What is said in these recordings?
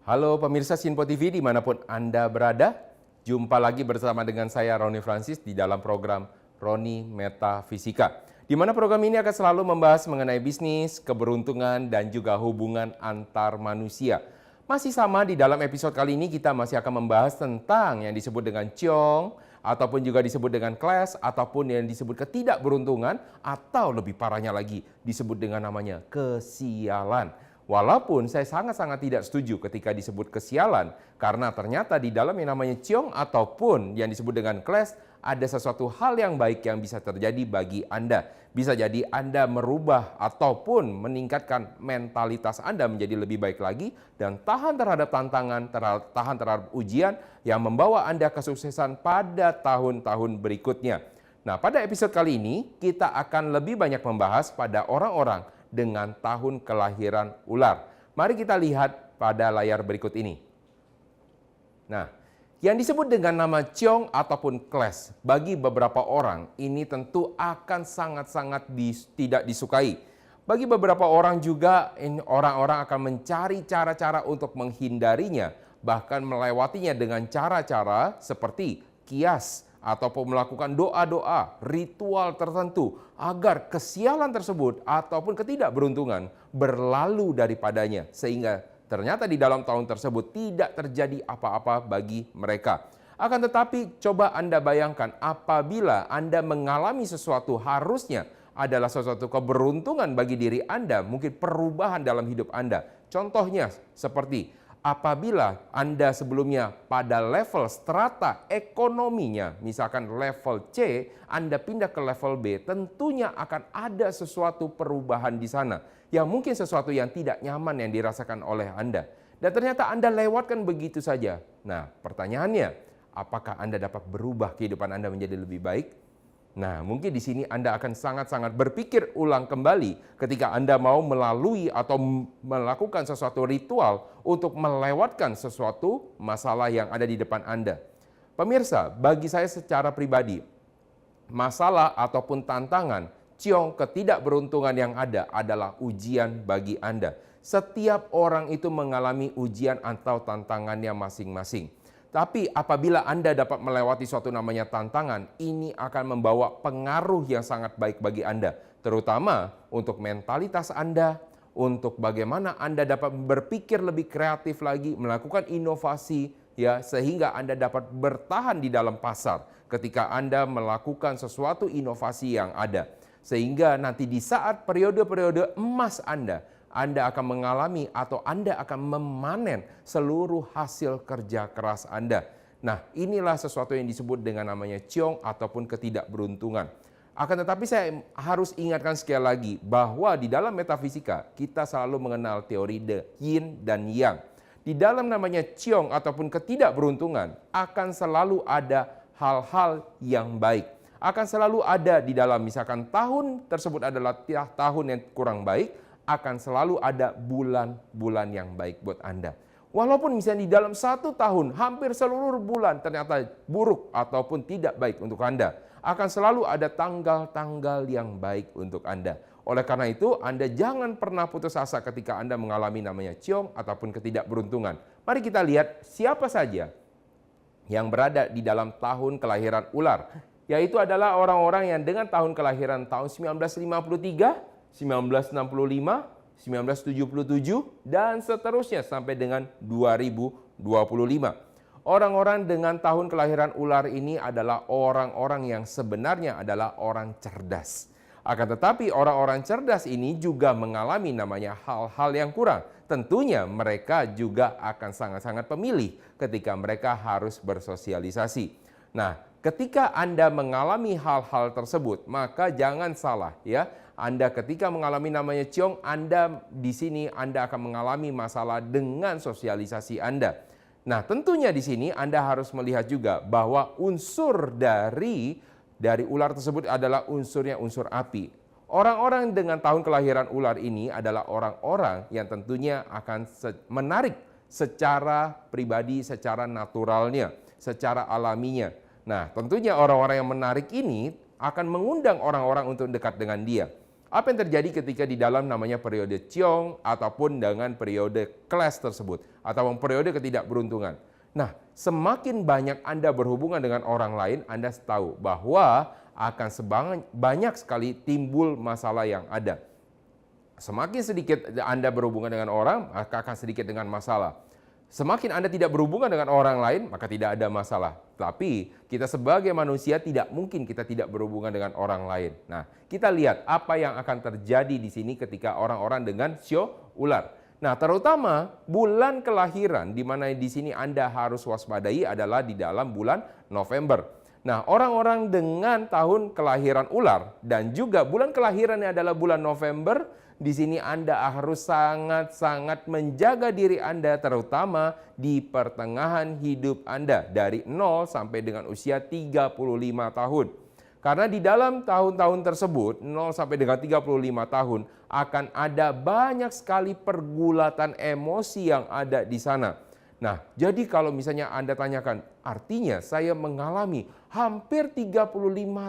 Halo pemirsa Sinpo TV dimanapun Anda berada, jumpa lagi bersama dengan saya Roni Francis di dalam program Roni Metafisika. Di mana program ini akan selalu membahas mengenai bisnis, keberuntungan, dan juga hubungan antar manusia. Masih sama di dalam episode kali ini kita masih akan membahas tentang yang disebut dengan Ciong, ataupun juga disebut dengan clash, ataupun yang disebut ketidakberuntungan, atau lebih parahnya lagi disebut dengan namanya kesialan. Walaupun saya sangat-sangat tidak setuju ketika disebut kesialan, karena ternyata di dalam yang namanya ciong ataupun yang disebut dengan clash, ada sesuatu hal yang baik yang bisa terjadi bagi Anda. Bisa jadi Anda merubah ataupun meningkatkan mentalitas Anda menjadi lebih baik lagi dan tahan terhadap tantangan, tahan terhadap ujian yang membawa Anda kesuksesan pada tahun-tahun berikutnya. Nah, pada episode kali ini kita akan lebih banyak membahas pada orang-orang dengan tahun kelahiran ular. Mari kita lihat pada layar berikut ini. Nah, yang disebut dengan nama ciong ataupun clash bagi beberapa orang ini tentu akan sangat-sangat tidak disukai. Bagi beberapa orang juga orang-orang akan mencari cara-cara untuk menghindarinya, bahkan melewatinya dengan cara-cara seperti kias ataupun melakukan doa-doa, ritual tertentu agar kesialan tersebut ataupun ketidakberuntungan berlalu daripadanya sehingga ternyata di dalam tahun tersebut tidak terjadi apa-apa bagi mereka. Akan tetapi coba Anda bayangkan apabila Anda mengalami sesuatu harusnya adalah sesuatu keberuntungan bagi diri Anda, mungkin perubahan dalam hidup Anda. Contohnya seperti apabila Anda sebelumnya pada level strata ekonominya, misalkan level C, Anda pindah ke level B, tentunya akan ada sesuatu perubahan di sana. Yang mungkin sesuatu yang tidak nyaman yang dirasakan oleh Anda. Dan ternyata Anda lewatkan begitu saja. Nah, pertanyaannya, apakah Anda dapat berubah kehidupan Anda menjadi lebih baik? Nah, mungkin di sini Anda akan sangat-sangat berpikir ulang kembali ketika Anda mau melalui atau melakukan sesuatu ritual untuk melewatkan sesuatu masalah yang ada di depan Anda. Pemirsa, bagi saya secara pribadi, masalah ataupun tantangan, ciong ketidakberuntungan yang ada adalah ujian bagi Anda. Setiap orang itu mengalami ujian atau tantangannya masing-masing. Tapi apabila Anda dapat melewati suatu namanya tantangan, ini akan membawa pengaruh yang sangat baik bagi Anda. Terutama untuk mentalitas Anda, untuk bagaimana Anda dapat berpikir lebih kreatif lagi, melakukan inovasi, ya sehingga Anda dapat bertahan di dalam pasar ketika Anda melakukan sesuatu inovasi yang ada. Sehingga nanti di saat periode-periode emas Anda akan mengalami atau Anda akan memanen seluruh hasil kerja keras Anda. Nah, inilah sesuatu yang disebut dengan namanya ciong ataupun ketidakberuntungan. Akan tetapi saya harus ingatkan sekali lagi bahwa di dalam metafisika kita selalu mengenal teori the yin dan yang. Di dalam namanya ciong ataupun ketidakberuntungan akan selalu ada hal-hal yang baik. Akan selalu ada di dalam misalkan tahun tersebut adalah tahun yang kurang baik, akan selalu ada bulan-bulan yang baik buat Anda. Walaupun misalnya di dalam satu tahun hampir seluruh bulan ternyata buruk ataupun tidak baik untuk Anda, akan selalu ada tanggal-tanggal yang baik untuk Anda. Oleh karena itu, Anda jangan pernah putus asa ketika Anda mengalami namanya ciong ataupun ketidakberuntungan. Mari kita lihat siapa saja yang berada di dalam tahun kelahiran ular, yaitu adalah orang-orang yang dengan tahun kelahiran tahun 1953, 1965, 1977, dan seterusnya sampai dengan 2025. Orang-orang dengan tahun kelahiran ular ini adalah orang-orang yang sebenarnya adalah orang cerdas. Akan tetapi orang-orang cerdas ini juga mengalami namanya hal-hal yang kurang. Tentunya mereka juga akan sangat-sangat pemilih ketika mereka harus bersosialisasi. Nah, ketika Anda mengalami hal-hal tersebut, maka jangan salah ya. Anda ketika mengalami namanya ciong, Anda di sini Anda akan mengalami masalah dengan sosialisasi Anda. Nah, tentunya di sini Anda harus melihat juga bahwa unsur dari ular tersebut adalah unsurnya unsur api. Orang-orang dengan tahun kelahiran ular ini adalah orang-orang yang tentunya akan menarik secara pribadi, secara naturalnya, secara alaminya. Nah, tentunya orang-orang yang menarik ini akan mengundang orang-orang untuk dekat dengan dia. Apa yang terjadi ketika di dalam namanya periode Ciong ataupun dengan periode Clash tersebut atau periode ketidakberuntungan. Nah, semakin banyak Anda berhubungan dengan orang lain, Anda tahu bahwa akan banyak sekali timbul masalah yang ada. Semakin sedikit Anda berhubungan dengan orang, maka akan sedikit dengan masalah. Semakin Anda tidak berhubungan dengan orang lain, maka tidak ada masalah. Tapi kita sebagai manusia tidak mungkin kita tidak berhubungan dengan orang lain. Nah, kita lihat apa yang akan terjadi di sini ketika orang-orang dengan sio ular. Nah, terutama bulan kelahiran di mana di sini Anda harus waspadai adalah di dalam bulan November. Nah, orang-orang dengan tahun kelahiran ular dan juga bulan kelahirannya adalah bulan November, di sini Anda harus sangat-sangat menjaga diri Anda terutama di pertengahan hidup Anda dari 0 sampai dengan usia 35 tahun. Karena di dalam tahun-tahun tersebut 0 sampai dengan 35 tahun akan ada banyak sekali pergulatan emosi yang ada di sana. Nah, jadi kalau misalnya Anda tanyakan, artinya saya mengalami hampir 35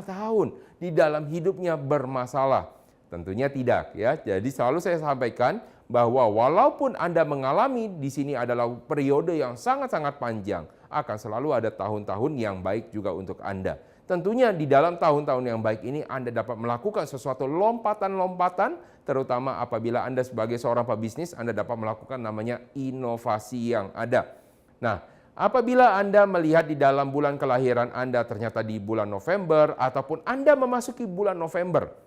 tahun di dalam hidupnya bermasalah. Tentunya tidak ya. Jadi selalu saya sampaikan bahwa walaupun Anda mengalami di sini adalah periode yang sangat-sangat panjang, akan selalu ada tahun-tahun yang baik juga untuk Anda. Tentunya di dalam tahun-tahun yang baik ini Anda dapat melakukan sesuatu lompatan-lompatan, terutama apabila Anda sebagai seorang pebisnis, Anda dapat melakukan namanya inovasi yang ada. Nah, apabila Anda melihat di dalam bulan kelahiran Anda ternyata di bulan November ataupun Anda memasuki bulan November,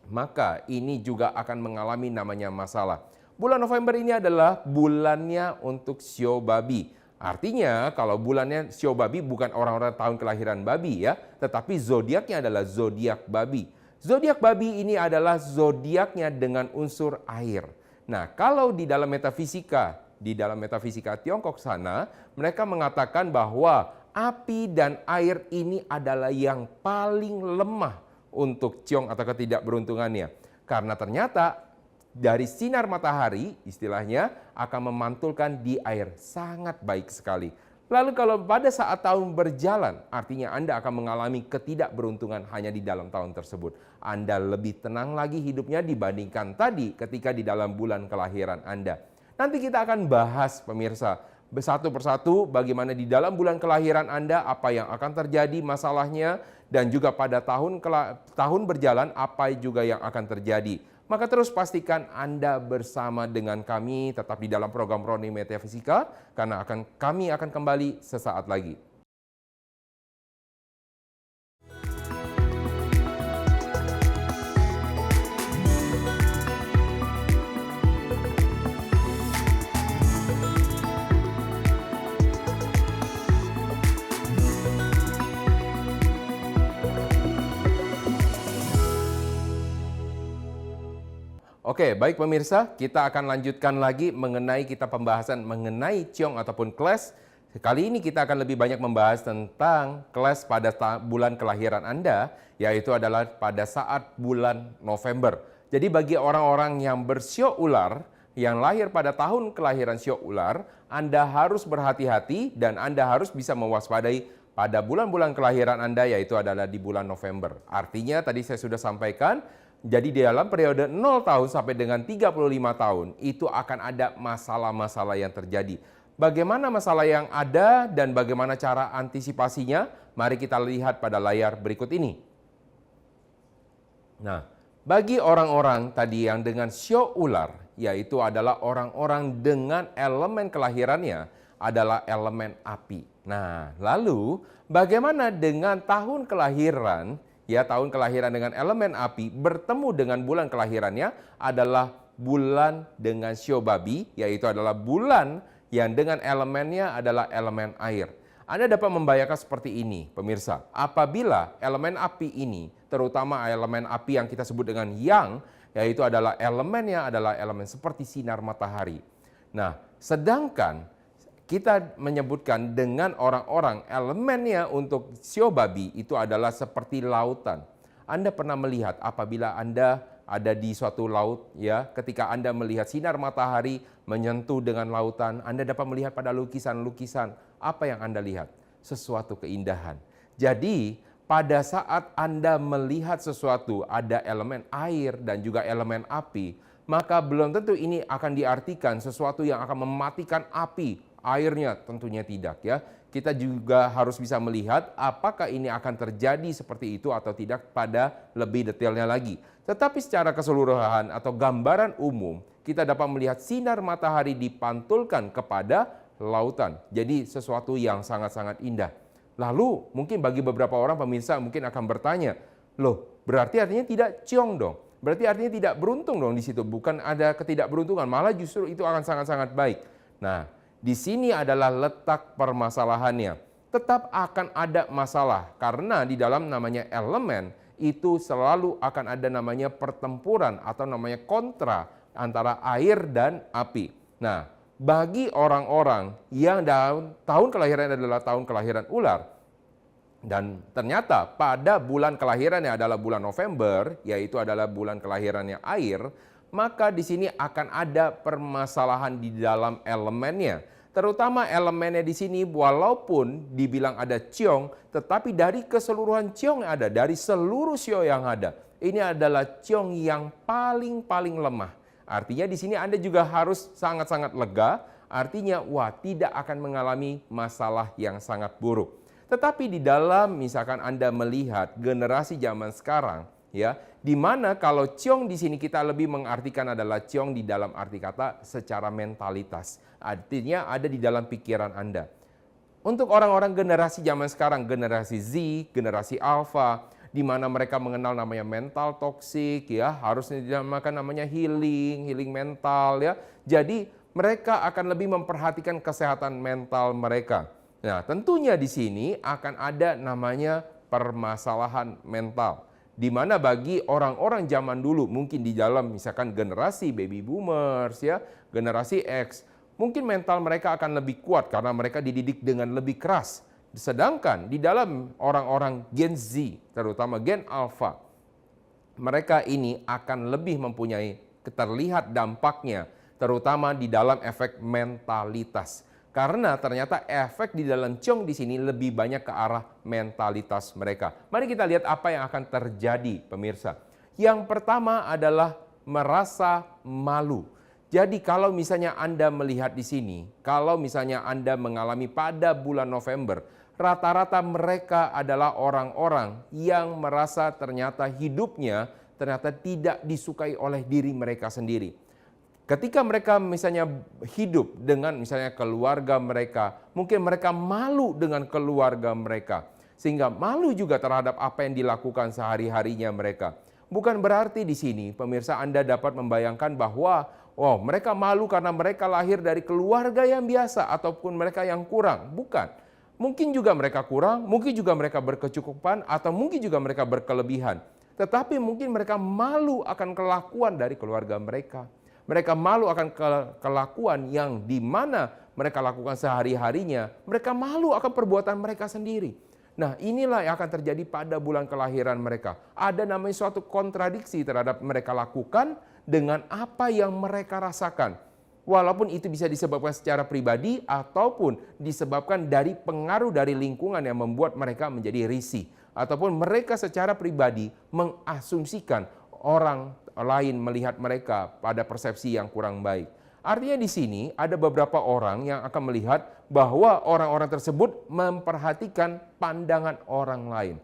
maka ini juga akan mengalami namanya masalah. Bulan November ini adalah bulannya untuk shio babi. Artinya kalau bulannya shio babi bukan orang-orang tahun kelahiran babi ya, tetapi zodiaknya adalah zodiak babi. Zodiak babi ini adalah zodiaknya dengan unsur air. Nah, kalau di dalam metafisika Tiongkok sana, mereka mengatakan bahwa api dan air ini adalah yang paling lemah untuk ciong atau ketidakberuntungannya. Karena ternyata dari sinar matahari istilahnya akan memantulkan di air, sangat baik sekali. Lalu kalau pada saat tahun berjalan, artinya Anda akan mengalami ketidakberuntungan hanya di dalam tahun tersebut. Anda lebih tenang lagi hidupnya dibandingkan tadi ketika di dalam bulan kelahiran Anda. Nanti kita akan bahas pemirsa, satu persatu bagaimana di dalam bulan kelahiran Anda, apa yang akan terjadi masalahnya, dan juga pada tahun berjalan apa juga yang akan terjadi. Maka terus pastikan Anda bersama dengan kami tetap di dalam program Roni Metafisika, karena kami akan kembali sesaat lagi. Oke, baik pemirsa, kita akan lanjutkan lagi mengenai pembahasan mengenai ciong ataupun clash. Kali ini kita akan lebih banyak membahas tentang clash pada bulan kelahiran Anda, yaitu adalah pada saat bulan November. Jadi bagi orang-orang yang bersio ular, yang lahir pada tahun kelahiran sio ular, Anda harus berhati-hati dan Anda harus bisa mewaspadai pada bulan-bulan kelahiran Anda, yaitu adalah di bulan November. Artinya tadi saya sudah sampaikan, jadi di dalam periode 0 tahun sampai dengan 35 tahun itu akan ada masalah-masalah yang terjadi. Bagaimana masalah yang ada dan bagaimana cara antisipasinya? Mari kita lihat pada layar berikut ini. Nah, bagi orang-orang tadi yang dengan shio ular, yaitu adalah orang-orang dengan elemen kelahirannya adalah elemen api. Nah, lalu bagaimana dengan tahun kelahiran? Ya, tahun kelahiran dengan elemen api bertemu dengan bulan kelahirannya adalah bulan dengan shio babi, yaitu adalah bulan yang dengan elemennya adalah elemen air. Anda dapat membayangkan seperti ini, pemirsa. Apabila elemen api ini, terutama elemen api yang kita sebut dengan yang, yaitu adalah elemennya adalah elemen seperti sinar matahari. Nah, sedangkan kita menyebutkan dengan orang-orang elemennya untuk shio babi itu adalah seperti lautan. Anda pernah melihat apabila Anda ada di suatu laut, ya, ketika Anda melihat sinar matahari menyentuh dengan lautan, Anda dapat melihat pada lukisan-lukisan apa yang Anda lihat, sesuatu keindahan. Jadi pada saat Anda melihat sesuatu ada elemen air dan juga elemen api, maka belum tentu ini akan diartikan sesuatu yang akan mematikan api. Airnya tentunya tidak ya. Kita juga harus bisa melihat apakah ini akan terjadi seperti itu atau tidak pada lebih detailnya lagi. Tetapi secara keseluruhan atau gambaran umum, kita dapat melihat sinar matahari dipantulkan kepada lautan. Jadi sesuatu yang sangat-sangat indah. Lalu mungkin bagi beberapa orang pemirsa mungkin akan bertanya, loh berarti artinya tidak ciong dong. Berarti artinya tidak beruntung dong di situ. Bukan ada ketidakberuntungan, malah justru itu akan sangat-sangat baik. Nah, di sini adalah letak permasalahannya. Tetap akan ada masalah karena di dalam namanya elemen itu selalu akan ada namanya pertempuran atau namanya kontra antara air dan api. Nah, bagi orang-orang yang tahun kelahiran adalah tahun kelahiran ular, dan ternyata pada bulan kelahirannya adalah bulan November, yaitu adalah bulan kelahirannya air, maka di sini akan ada permasalahan di dalam elemennya. Terutama elemennya di sini walaupun dibilang ada ciong, tetapi dari keseluruhan ciong yang ada, dari seluruh sio yang ada, ini adalah ciong yang paling lemah. Artinya di sini Anda juga harus sangat-sangat lega, artinya wah tidak akan mengalami masalah yang sangat buruk. Tetapi di dalam misalkan Anda melihat generasi zaman sekarang ya, di mana kalau ciong di sini kita lebih mengartikan adalah ciong di dalam arti kata secara mentalitas. Artinya ada di dalam pikiran Anda. Untuk orang-orang generasi zaman sekarang, generasi Z, generasi Alpha, di mana mereka mengenal namanya mental toksik ya, harusnya dinamakan namanya healing mental ya. Jadi mereka akan lebih memperhatikan kesehatan mental mereka. Nah, tentunya di sini akan ada namanya permasalahan mental. Di mana bagi orang-orang zaman dulu mungkin di dalam misalkan generasi baby boomers ya, generasi X, mungkin mental mereka akan lebih kuat karena mereka dididik dengan lebih keras. Sedangkan di dalam orang-orang Gen Z, terutama Gen Alpha, mereka ini akan lebih mempunyai terlihat dampaknya, terutama di dalam efek mentalitas. Karena ternyata efek di dalam ciong di sini lebih banyak ke arah mentalitas mereka. Mari kita lihat apa yang akan terjadi, pemirsa. Yang pertama adalah merasa malu. Jadi kalau misalnya Anda melihat di sini, kalau misalnya Anda mengalami pada bulan November, rata-rata mereka adalah orang-orang yang merasa ternyata hidupnya ternyata tidak disukai oleh diri mereka sendiri. Ketika mereka misalnya hidup dengan misalnya keluarga mereka, mungkin mereka malu dengan keluarga mereka. Sehingga malu juga terhadap apa yang dilakukan sehari-harinya mereka. Bukan berarti di sini pemirsa Anda dapat membayangkan bahwa mereka malu karena mereka lahir dari keluarga yang biasa ataupun mereka yang kurang. Bukan. Mungkin juga mereka kurang, mungkin juga mereka berkecukupan, atau mungkin juga mereka berkelebihan. Tetapi mungkin mereka malu akan kelakuan dari keluarga mereka. Mereka malu akan kelakuan yang di mana mereka lakukan sehari-harinya. Mereka malu akan perbuatan mereka sendiri. Nah, inilah yang akan terjadi pada bulan kelahiran mereka. Ada namanya suatu kontradiksi terhadap mereka lakukan dengan apa yang mereka rasakan. Walaupun itu bisa disebabkan secara pribadi ataupun disebabkan dari pengaruh dari lingkungan yang membuat mereka menjadi risih. Ataupun mereka secara pribadi mengasumsikan orang lain melihat mereka pada persepsi yang kurang baik. Artinya di sini ada beberapa orang yang akan melihat bahwa orang-orang tersebut memperhatikan pandangan orang lain.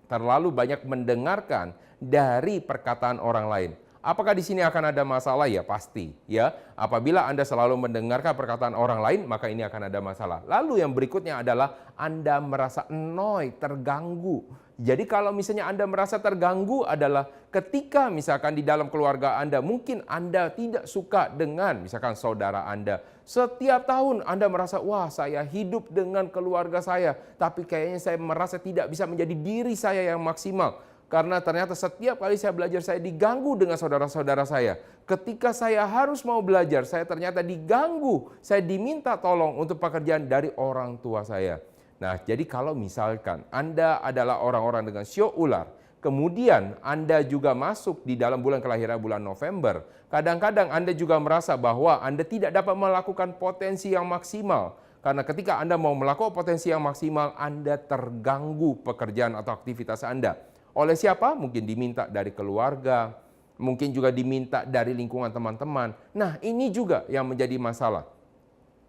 Terlalu banyak mendengarkan dari perkataan orang lain. Apakah di sini akan ada masalah? Ya pasti. Ya, apabila Anda selalu mendengarkan perkataan orang lain, maka ini akan ada masalah. Lalu yang berikutnya adalah Anda merasa annoyed, terganggu. Jadi kalau misalnya Anda merasa terganggu adalah ketika misalkan di dalam keluarga Anda, mungkin Anda tidak suka dengan misalkan saudara Anda. Setiap tahun Anda merasa, wah saya hidup dengan keluarga saya, tapi kayaknya saya merasa tidak bisa menjadi diri saya yang maksimal. Karena ternyata setiap kali saya belajar, saya diganggu dengan saudara-saudara saya. Ketika saya harus mau belajar, saya ternyata diganggu. Saya diminta tolong untuk pekerjaan dari orang tua saya. Nah, jadi kalau misalkan Anda adalah orang-orang dengan sio ular, kemudian Anda juga masuk di dalam bulan kelahiran bulan November, kadang-kadang Anda juga merasa bahwa Anda tidak dapat melakukan potensi yang maksimal. Karena ketika Anda mau melakukan potensi yang maksimal, Anda terganggu pekerjaan atau aktivitas Anda. Oleh siapa? Mungkin diminta dari keluarga, mungkin juga diminta dari lingkungan teman-teman. Nah, ini juga yang menjadi masalah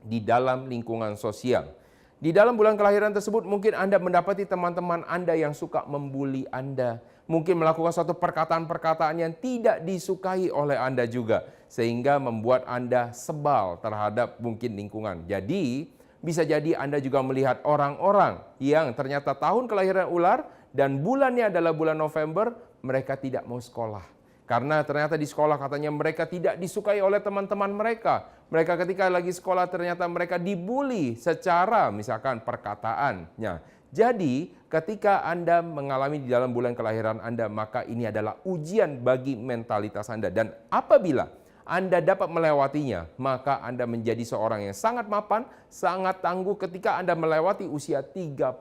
di dalam lingkungan sosial. Di dalam bulan kelahiran tersebut mungkin Anda mendapati teman-teman Anda yang suka membuli Anda. Mungkin melakukan suatu perkataan-perkataan yang tidak disukai oleh Anda juga. Sehingga membuat Anda sebal terhadap mungkin lingkungan. Jadi bisa jadi Anda juga melihat orang-orang yang ternyata tahun kelahiran ular dan bulannya adalah bulan November, mereka tidak mau sekolah. Karena ternyata di sekolah katanya mereka tidak disukai oleh teman-teman mereka. Mereka ketika lagi sekolah ternyata mereka dibully secara misalkan perkataannya. Jadi ketika Anda mengalami di dalam bulan kelahiran Anda, maka ini adalah ujian bagi mentalitas Anda. Dan apabila Anda dapat melewatinya, maka Anda menjadi seorang yang sangat mapan, sangat tangguh ketika Anda melewati usia 35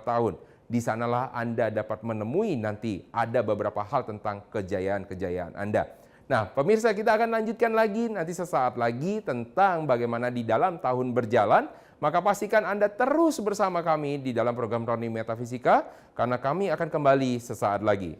tahun. Di sanalah Anda dapat menemui nanti ada beberapa hal tentang kejayaan-kejayaan Anda. Nah, pemirsa, kita akan lanjutkan lagi nanti sesaat lagi tentang bagaimana di dalam tahun berjalan. Maka pastikan Anda terus bersama kami di dalam program Roni Metafisika, karena kami akan kembali sesaat lagi.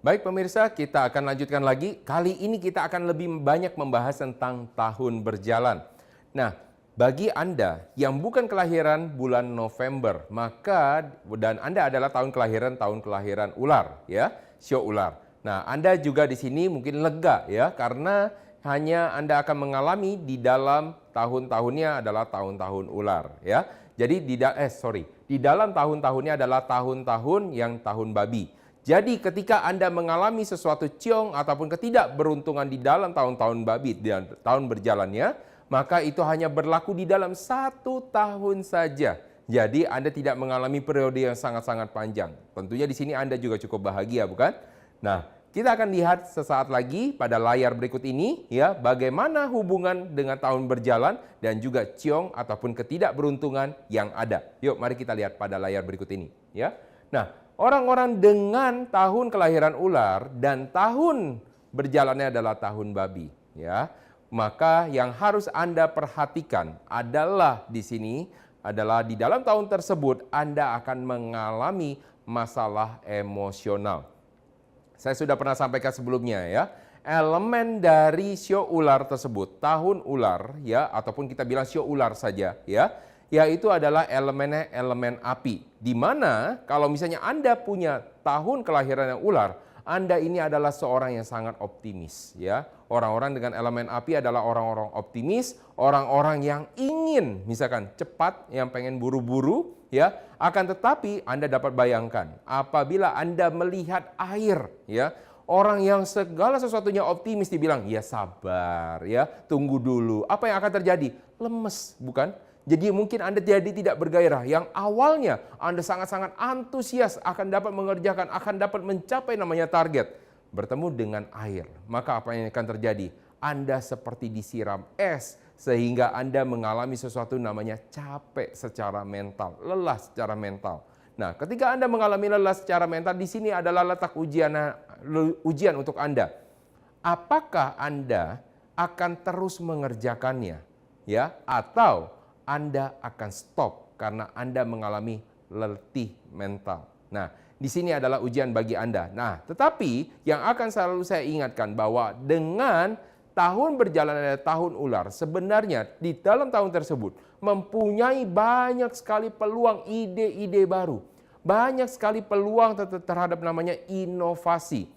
Baik pemirsa, kita akan lanjutkan lagi. Kali ini kita akan lebih banyak membahas tentang tahun berjalan. Nah, bagi Anda yang bukan kelahiran bulan November, maka dan Anda adalah tahun kelahiran ular, ya, sio ular. Nah, Anda juga di sini mungkin lega ya, karena hanya Anda akan mengalami di dalam tahun-tahunnya adalah tahun-tahun ular, ya. Jadi di dalam tahun-tahunnya adalah tahun-tahun yang tahun babi. Jadi ketika Anda mengalami sesuatu ciong ataupun ketidakberuntungan di dalam tahun-tahun babi dan tahun berjalannya, maka itu hanya berlaku di dalam 1 tahun saja. Jadi Anda tidak mengalami periode yang sangat-sangat panjang. Tentunya di sini Anda juga cukup bahagia, bukan? Nah, kita akan lihat sesaat lagi pada layar berikut ini ya, bagaimana hubungan dengan tahun berjalan dan juga ciong ataupun ketidakberuntungan yang ada. Yuk, mari kita lihat pada layar berikut ini ya. Nah, orang-orang dengan tahun kelahiran ular dan tahun berjalannya adalah tahun babi, ya. Maka yang harus Anda perhatikan adalah di sini adalah di dalam tahun tersebut Anda akan mengalami masalah emosional. Saya sudah pernah sampaikan sebelumnya ya. Elemen dari sio ular tersebut, tahun ular ya, ataupun kita bilang sio ular saja ya, yaitu adalah elemennya elemen api. Di mana kalau misalnya Anda punya tahun kelahiran yang ular, Anda ini adalah seorang yang sangat optimis ya. Orang-orang dengan elemen api adalah orang-orang optimis, orang-orang yang ingin misalkan cepat, yang pengen buru-buru ya. Akan tetapi Anda dapat bayangkan apabila Anda melihat air ya, orang yang segala sesuatunya optimis dibilang ya sabar ya, tunggu dulu. Apa yang akan terjadi? Lemes, bukan? Jadi mungkin Anda jadi tidak bergairah. Yang awalnya Anda sangat-sangat antusias akan dapat mengerjakan, akan dapat mencapai namanya target. Bertemu dengan air, maka apa yang akan terjadi? Anda seperti disiram es, sehingga Anda mengalami sesuatu namanya capek secara mental, lelah secara mental. Nah, ketika Anda mengalami lelah secara mental, di sini adalah letak ujian untuk Anda. Apakah Anda akan terus mengerjakannya? Ya, atau Anda akan stop karena Anda mengalami letih mental. Nah, di sini adalah ujian bagi Anda. Nah, tetapi yang akan selalu saya ingatkan bahwa dengan tahun berjalan adalah tahun ular, sebenarnya di dalam tahun tersebut mempunyai banyak sekali peluang ide-ide baru. Banyak sekali peluang terhadap namanya inovasi.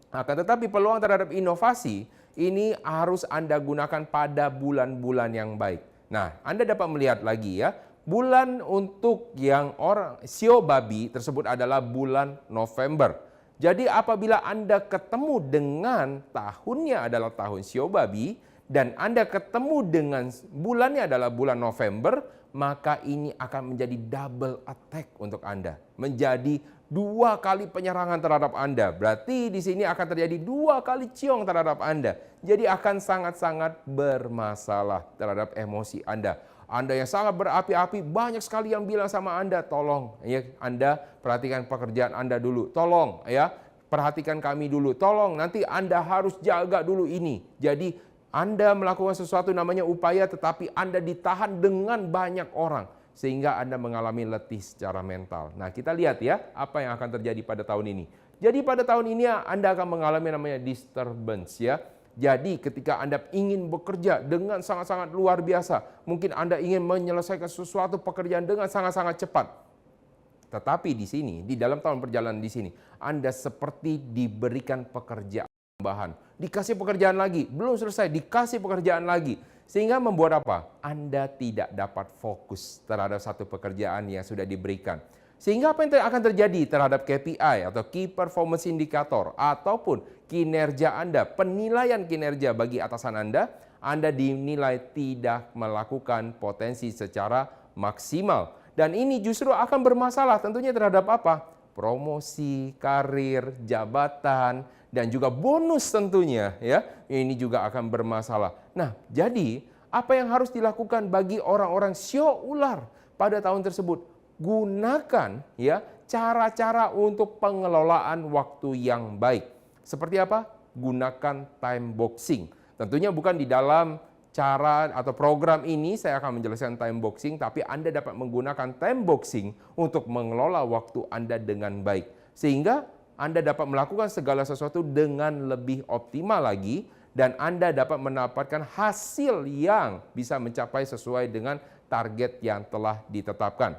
Akan tetapi peluang terhadap inovasi ini harus Anda gunakan pada bulan-bulan yang baik. Nah, Anda dapat melihat lagi ya, bulan untuk yang orang sio babi tersebut adalah bulan November. Jadi apabila Anda ketemu dengan tahunnya adalah tahun sio babi dan Anda ketemu dengan bulannya adalah bulan November, maka ini akan menjadi double attack untuk Anda. Menjadi 2 kali penyerangan terhadap Anda. Berarti di sini akan terjadi 2 kali ciong terhadap Anda. Jadi akan sangat-sangat bermasalah terhadap emosi Anda. Anda yang sangat berapi-api, banyak sekali yang bilang sama Anda, tolong ya Anda perhatikan pekerjaan Anda dulu. Tolong ya, perhatikan kami dulu. Tolong nanti Anda harus jaga dulu ini. Jadi Anda melakukan sesuatu namanya upaya, tetapi Anda ditahan dengan banyak orang. Sehingga Anda mengalami letih secara mental. Nah, kita lihat ya, apa yang akan terjadi pada tahun ini. Jadi pada tahun ini Anda akan mengalami namanya disturbance ya. Jadi ketika Anda ingin bekerja dengan sangat-sangat luar biasa, mungkin Anda ingin menyelesaikan sesuatu pekerjaan dengan sangat-sangat cepat. Tetapi di sini, di dalam tahun perjalanan di sini, Anda seperti diberikan pekerjaan tambahan. Dikasih pekerjaan lagi, belum selesai, dikasih pekerjaan lagi. Sehingga membuat apa? Anda tidak dapat fokus terhadap satu pekerjaan yang sudah diberikan. Sehingga apa yang akan terjadi terhadap KPI atau Key Performance Indicator ataupun kinerja Anda, penilaian kinerja bagi atasan Anda dinilai tidak melakukan potensi secara maksimal. Dan ini justru akan bermasalah tentunya terhadap apa? Promosi, karir, jabatan, dan juga bonus tentunya ya. Ini juga akan bermasalah. Nah, jadi apa yang harus dilakukan bagi orang-orang sio ular pada tahun tersebut? Gunakan ya cara-cara untuk pengelolaan waktu yang baik. Seperti apa? Gunakan time boxing. Tentunya bukan di dalam cara atau program ini saya akan menjelaskan time boxing, tapi Anda dapat menggunakan time boxing untuk mengelola waktu Anda dengan baik. Sehingga Anda dapat melakukan segala sesuatu dengan lebih optimal lagi dan Anda dapat mendapatkan hasil yang bisa mencapai sesuai dengan target yang telah ditetapkan.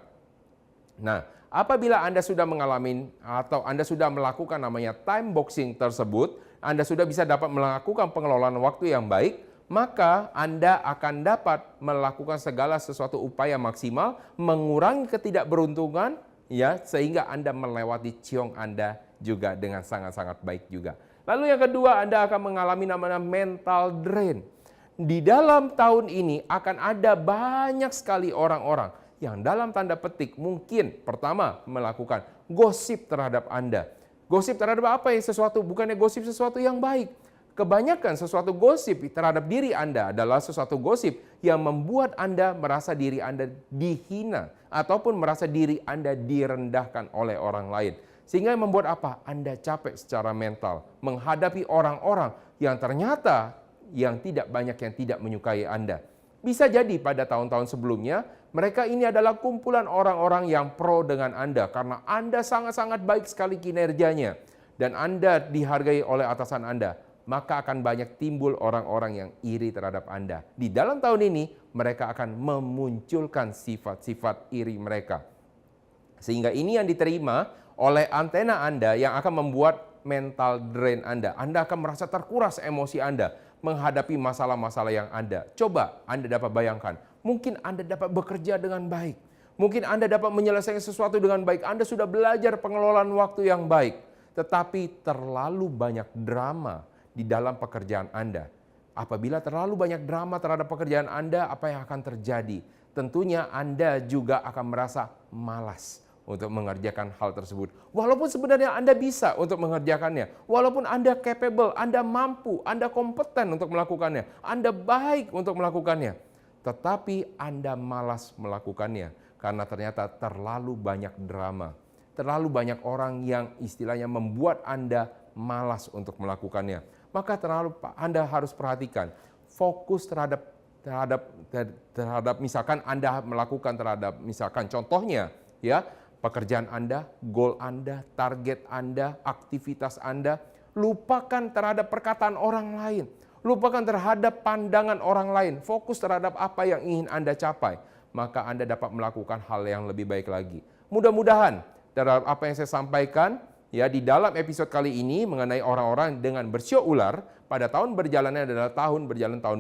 Nah, apabila Anda sudah mengalami atau Anda sudah melakukan namanya time boxing tersebut, Anda sudah bisa dapat melakukan pengelolaan waktu yang baik, maka Anda akan dapat melakukan segala sesuatu upaya maksimal, mengurangi ketidakberuntungan, ya, sehingga Anda melewati ciong Anda juga dengan sangat-sangat baik juga. Lalu yang kedua, Anda akan mengalami namanya mental drain. Di dalam tahun ini akan ada banyak sekali orang-orang yang dalam tanda petik mungkin pertama melakukan gosip terhadap Anda. Gosip terhadap apa ya? Bukannya gosip sesuatu yang baik. Kebanyakan sesuatu gosip terhadap diri Anda adalah sesuatu gosip yang membuat Anda merasa diri Anda dihina ataupun merasa diri Anda direndahkan oleh orang lain. Sehingga membuat apa? Anda capek secara mental menghadapi orang-orang yang ternyata yang tidak banyak yang tidak menyukai Anda. Bisa jadi pada tahun-tahun sebelumnya mereka ini adalah kumpulan orang-orang yang pro dengan Anda karena Anda sangat-sangat baik sekali kinerjanya dan Anda dihargai oleh atasan Anda. Maka akan banyak timbul orang-orang yang iri terhadap Anda. Di dalam tahun ini, mereka akan memunculkan sifat-sifat iri mereka. Sehingga ini yang diterima oleh antena Anda yang akan membuat mental drain Anda. Anda akan merasa terkuras emosi Anda menghadapi masalah-masalah yang ada. Coba Anda dapat bayangkan, mungkin Anda dapat bekerja dengan baik. Mungkin Anda dapat menyelesaikan sesuatu dengan baik. Anda sudah belajar pengelolaan waktu yang baik. Tetapi terlalu banyak drama di dalam pekerjaan Anda. Apabila terlalu banyak drama terhadap pekerjaan Anda, apa yang akan terjadi? Tentunya Anda juga akan merasa malas untuk mengerjakan hal tersebut. Walaupun sebenarnya Anda bisa untuk mengerjakannya. Walaupun Anda capable, Anda mampu, Anda kompeten untuk melakukannya. Anda baik untuk melakukannya. Tetapi Anda malas melakukannya karena ternyata terlalu banyak drama. Terlalu banyak orang yang istilahnya membuat Anda malas untuk melakukannya. Maka Anda harus perhatikan fokus terhadap misalkan Anda melakukan terhadap misalkan contohnya ya pekerjaan Anda, goal Anda, target Anda, aktivitas Anda, lupakan terhadap perkataan orang lain, lupakan terhadap pandangan orang lain, fokus terhadap apa yang ingin Anda capai, maka Anda dapat melakukan hal yang lebih baik lagi. Mudah-mudahan terhadap apa yang saya sampaikan ya di dalam episode kali ini mengenai orang-orang dengan bersio ular pada tahun berjalannya adalah tahun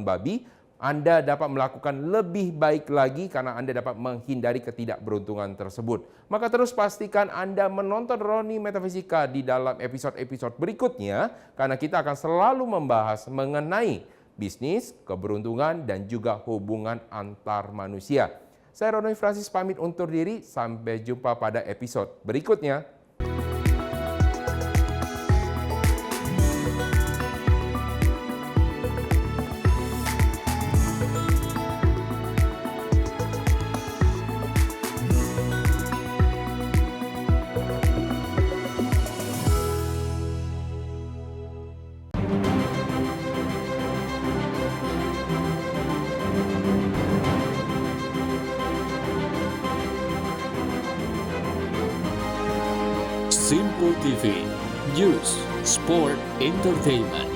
babi, Anda dapat melakukan lebih baik lagi karena Anda dapat menghindari ketidakberuntungan tersebut. Maka terus pastikan Anda menonton Roni Metafisika di dalam episode-episode berikutnya karena kita akan selalu membahas mengenai bisnis, keberuntungan, dan juga hubungan antar manusia. Saya Roni Francis pamit undur diri, sampai jumpa pada episode berikutnya. Simple TV, News, Sport, Entertainment.